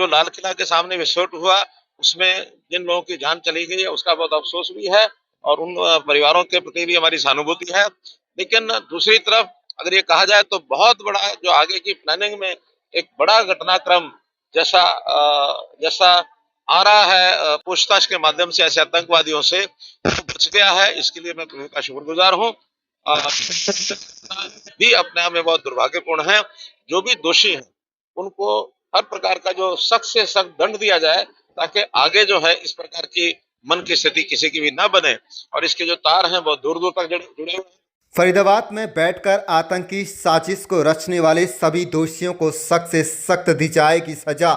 जो लाल किला के सामने विस्फोट हुआ उसमें जिन लोगों की जान चली गई है उसका बहुत अफसोस भी है और उन परिवारों के प्रति भी हमारी सहानुभूति है। लेकिन दूसरी तरफ अगर ये कहा जाए तो बहुत बड़ा जो आगे की प्लानिंग में एक बड़ा घटनाक्रम जैसा जैसा आ रहा है पूछताछ के माध्यम से ऐसे आतंकवादियों से तो बच गया है, इसके लिए मैं प्रभु का शुक्रगुजार हूँ। भी अपने आप में बहुत दुर्भाग्यपूर्ण है। जो भी दोषी हैं उनको हर प्रकार का जो सख्त से सख्त दंड दिया जाए ताकि आगे जो है इस प्रकार की मन की स्थिति किसी की भी ना बने और इसके जो तार हैं बहुत दूर दूर तक जुड़े हुए हैं। फरीदाबाद में बैठकर आतंकी साजिश को रचने वाले सभी दोषियों को सख्त से सख्त दी जाएगी सजा।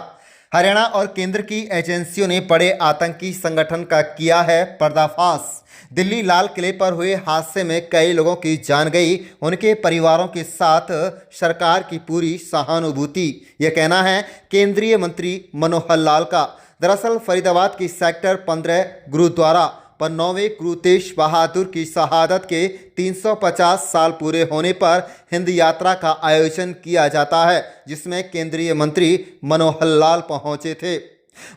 हरियाणा और केंद्र की एजेंसियों ने बड़े आतंकी संगठन का किया है पर्दाफाश। दिल्ली लाल किले पर हुए हादसे में कई लोगों की जान गई, उनके परिवारों के साथ सरकार की पूरी सहानुभूति, यह कहना है केंद्रीय मंत्री मनोहर लाल का। दरअसल फरीदाबाद की सेक्टर 15 गुरुद्वारा पर 9वें गुरु तेग बहादुर की शहादत के 350 साल पूरे होने पर हिंद यात्रा का आयोजन किया जाता है, जिसमें केंद्रीय मंत्री मनोहर लाल पहुंचे थे।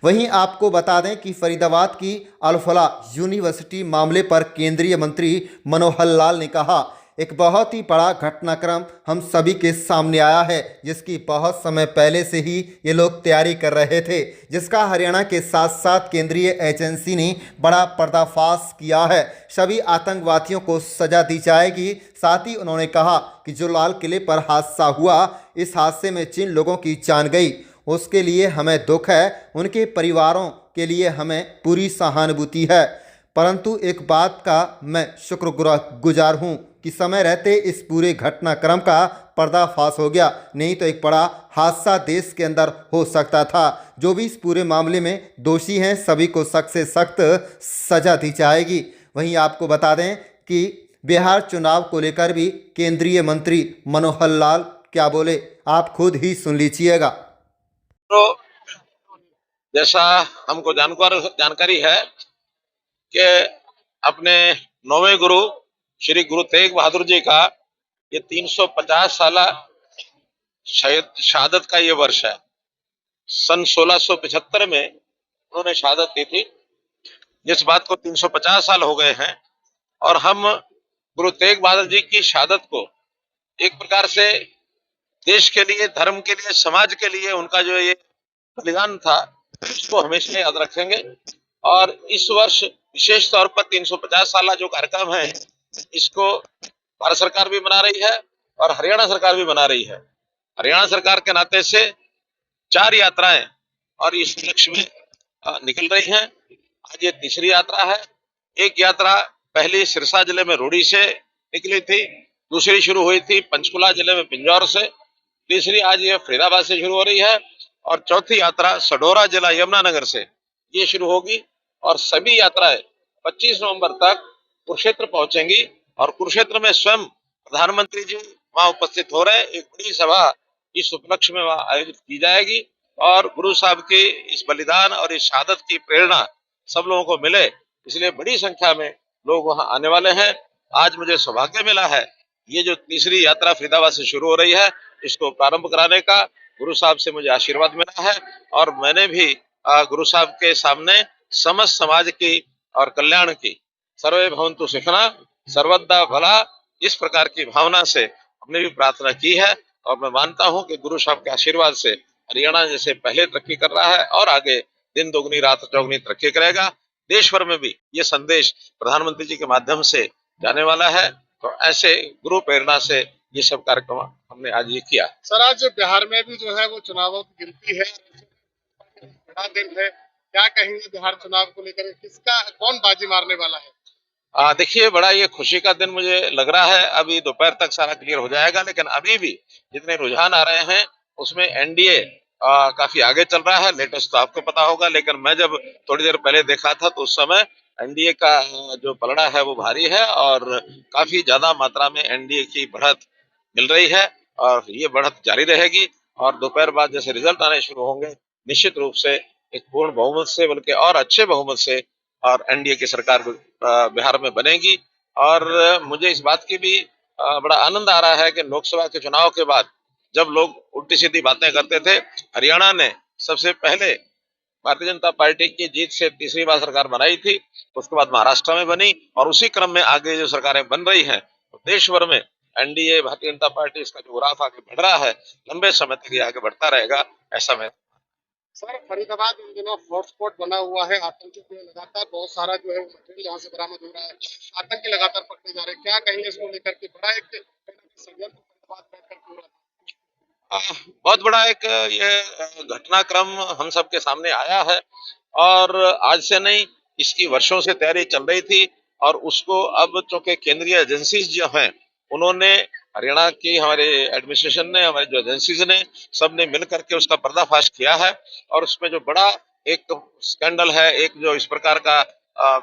वहीं आपको बता दें कि फरीदाबाद की अल-फलाह यूनिवर्सिटी मामले पर केंद्रीय मंत्री मनोहर लाल ने कहा, एक बहुत ही बड़ा घटनाक्रम हम सभी के सामने आया है, जिसकी बहुत समय पहले से ही ये लोग तैयारी कर रहे थे, जिसका हरियाणा के साथ साथ केंद्रीय एजेंसी ने बड़ा पर्दाफाश किया है। सभी आतंकवादियों को सजा दी जाएगी। साथ ही उन्होंने कहा कि जो लाल किले पर हादसा हुआ, इस हादसे में जिन लोगों की जान गई उसके लिए हमें दुख है, उनके परिवारों के लिए हमें पूरी सहानुभूति है। परंतु एक बात का मैं शुक्रगुजार हूँ कि समय रहते इस पूरे घटनाक्रम का पर्दाफाश हो गया, नहीं तो एक बड़ा हादसा देश के अंदर हो सकता था। जो भी इस पूरे मामले में दोषी हैं सभी को सख्त से सख्त सजा दी जाएगी। वहीं आपको बता दें कि बिहार चुनाव को लेकर भी केंद्रीय मंत्री मनोहर लाल क्या बोले, आप खुद ही सुन लीजिएगा। तो जैसा हमको जानकारी है कि अपने 9वें गुरु श्री गुरु तेग बहादुर जी का ये 350 साल शहादत का ये वर्ष है। सन 1675 में उन्होंने शहादत दी थी, जिस बात को 350 साल हो गए हैं और हम गुरु तेग बहादुर जी की शहादत को एक प्रकार से देश के लिए, धर्म के लिए, समाज के लिए उनका जो ये बलिदान था इसको हमेशा याद रखेंगे। और इस वर्ष विशेष तौर पर 350 साल जो कार्यक्रम है इसको भारत सरकार भी मना रही है और हरियाणा सरकार भी मना रही है। हरियाणा सरकार के नाते से 4 यात्राएं और इस उपलक्ष्य में निकल रही हैं। आज ये तीसरी यात्रा है। एक यात्रा पहली सिरसा जिले में रूड़ी से निकली थी, दूसरी शुरू हुई थी पंचकुला जिले में पिंजौर से, तीसरी आज ये फरीदाबाद से शुरू हो रही है और चौथी यात्रा सडोरा जिला यमुनानगर से ये शुरू होगी। और सभी यात्राएं 25 नवंबर तक कुरुक्षेत्र पहुंचेंगी और कुरुक्षेत्र में स्वयं प्रधानमंत्री जी वहां उपस्थित हो रहे। एक बड़ी सभा इस उपलक्ष्य में वहां आयोजित की जाएगी और गुरु साहब के इस बलिदान और इस शहादत की प्रेरणा सब लोगों को मिले, इसलिए बड़ी संख्या में लोग वहां आने वाले हैं। आज मुझे सौभाग्य मिला है ये जो तीसरी यात्रा फरीदाबाद से शुरू हो रही है इसको प्रारंभ कराने का, गुरु साहब से मुझे आशीर्वाद मिला है और मैंने भी गुरु साहब के सामने समस्त समाज की और कल्याण की, सर्वे भवन्तु सुखिनः सर्वदा भला, इस प्रकार की भावना से हमने भी प्रार्थना की है। और मैं मानता हूं कि गुरु साहब के आशीर्वाद से हरियाणा जैसे पहले तरक्की कर रहा है और आगे दिन दोगुनी रात चौगुनी तरक्की करेगा। देश भर में भी ये संदेश प्रधानमंत्री जी के माध्यम से जाने वाला है। तो ऐसे गुरु प्रेरणा से ये सब कार्यक्रम हमने आज ये किया। सर, आज बिहार में भी जो है वो चुनावों की गिनती है, बड़ा दिन है, क्या कहेंगे बिहार चुनाव को लेकर, किसका कौन बाजी मारने वाला है? देखिए बड़ा ये खुशी का दिन मुझे लग रहा है। अभी दोपहर तक सारा क्लियर हो जाएगा, लेकिन अभी भी जितने रुझान आ रहे हैं उसमें एनडीए काफी आगे चल रहा है। लेटेस्ट तो आपको पता होगा, लेकिन मैं जब थोड़ी देर पहले देखा था तो उस समय एनडीए का जो पलड़ा है वो भारी है और काफी ज्यादा मात्रा में एनडीए की बढ़त मिल रही है और ये बढ़त जारी रहेगी। और दोपहर बाद जैसे रिजल्ट आने शुरू होंगे निश्चित रूप से एक पूर्ण बहुमत से, बल्कि और अच्छे बहुमत से और एनडीए की सरकार बिहार में बनेगी। और मुझे इस बात की भी बड़ा आनंद आ रहा है कि लोकसभा के चुनाव के बाद जब लोग उल्टी सीधी बातें करते थे, हरियाणा ने सबसे पहले भारतीय जनता पार्टी की जीत से तीसरी बार सरकार बनाई थी, उसके बाद महाराष्ट्र में बनी और उसी क्रम में आगे जो सरकारें बन रही हैं तो देश भर में एनडीए भारतीय जनता पार्टी इसका जो ग्राफ आगे बढ़ रहा है लंबे समय तक ये आगे बढ़ता रहेगा ऐसा मैं। सर फरीदाबाद इन दिनों हॉटस्पॉट बना हुआ है, आतंकियों को लगातार बहुत सारा जो है मटेरियल यहाँ से बरामद हो रहा है, आतंकी लगातार पकड़े जा रहे हैं, क्या कहेंगे इसको लेकर के? बड़ा एक षड्यंत्र फरीदाबाद बैठकर हो रहा था। बहुत बड़ा एक ये घटनाक्रम हम सबके सामने आया है और आज से नहीं इसकी वर्षों से तैयारी चल रही थी और उसको अब चूंकि केंद्रीय एजेंसीज जो हैं उन्होंने हरियाणा की हमारे एडमिनिस्ट्रेशन ने हमारे जो एजेंसीज ने सबने मिल करके उसका पर्दाफाश किया है और उसमें जो बड़ा एक स्कैंडल है, एक जो इस प्रकार का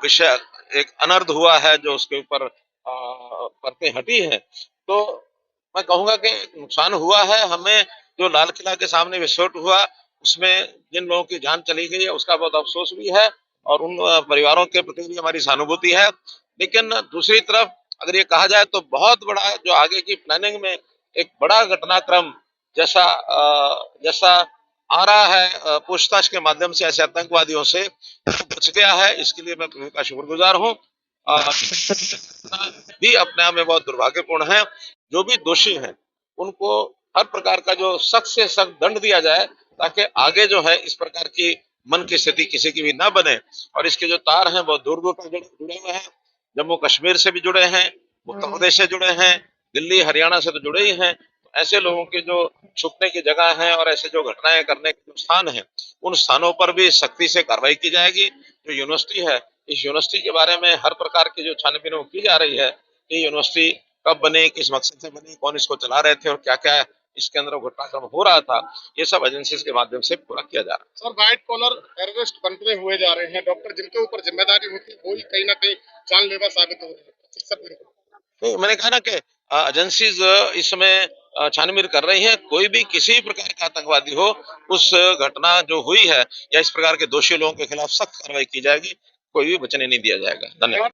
विषय एक अनर्थ हुआ है जो उसके ऊपर परतें हटी हैं, तो मैं कहूंगा कि नुकसान हुआ है हमें। जो लाल किला के सामने विस्फोट हुआ उसमें जिन लोगों की जान चली गई है उसका बहुत अफसोस भी है और उन परिवारों के प्रति भी हमारी सहानुभूति है। लेकिन दूसरी तरफ अगर ये कहा जाए तो बहुत बड़ा जो आगे की प्लानिंग में एक बड़ा घटनाक्रम जैसा जैसा आ रहा है पूछताछ के माध्यम से ऐसे आतंकवादियों से बच गया है, इसके लिए मैं प्रभु का शुक्रगुजार हूँ। भी अपने आप में बहुत दुर्भाग्यपूर्ण है। जो भी दोषी हैं उनको हर प्रकार का जो सख्त से सख्त दंड दिया जाए ताकि आगे जो है इस प्रकार की मन की स्थिति किसी की भी ना बने। और इसके जो तार हैं बहुत दूर दूर तक जुड़े हुए हैं, जम्मू कश्मीर से भी जुड़े हैं, उत्तर प्रदेश से जुड़े हैं, दिल्ली हरियाणा से तो जुड़े ही हैं। तो ऐसे लोगों की जो छुपने की जगह है और ऐसे जो घटनाएं करने के जो स्थान है उन स्थानों पर भी सख्ती से कार्रवाई की जाएगी। जो यूनिवर्सिटी है इस यूनिवर्सिटी के बारे में हर प्रकार की जो छानबीन की जा रही है कि यूनिवर्सिटी कब बनी, किस मकसद से बनी, कौन इसको चला रहे थे और क्या क्या इसके अंदर घटनाक्रम हो रहा था, ये सब एजेंसीज के माध्यम से पूरा किया जा रहा है। सर व्हाइट कॉलर टेररिस्ट बनते हुए जा रहे हैं, डॉक्टर जिनके ऊपर जिम्मेदारी होती है वो ही कहीं ना कहीं जानलेवा साबित हो रहे हैं। तो मैंने कहा ना कि एजेंसीज इस समय छानबीन कर रही हैं, कोई भी किसी प्रकार का आतंकवादी हो उस घटना जो हुई है या इस प्रकार के दोषी लोगों के खिलाफ सख्त कार्रवाई की जाएगी, कोई भी बचने नहीं दिया जाएगा। धन्यवाद।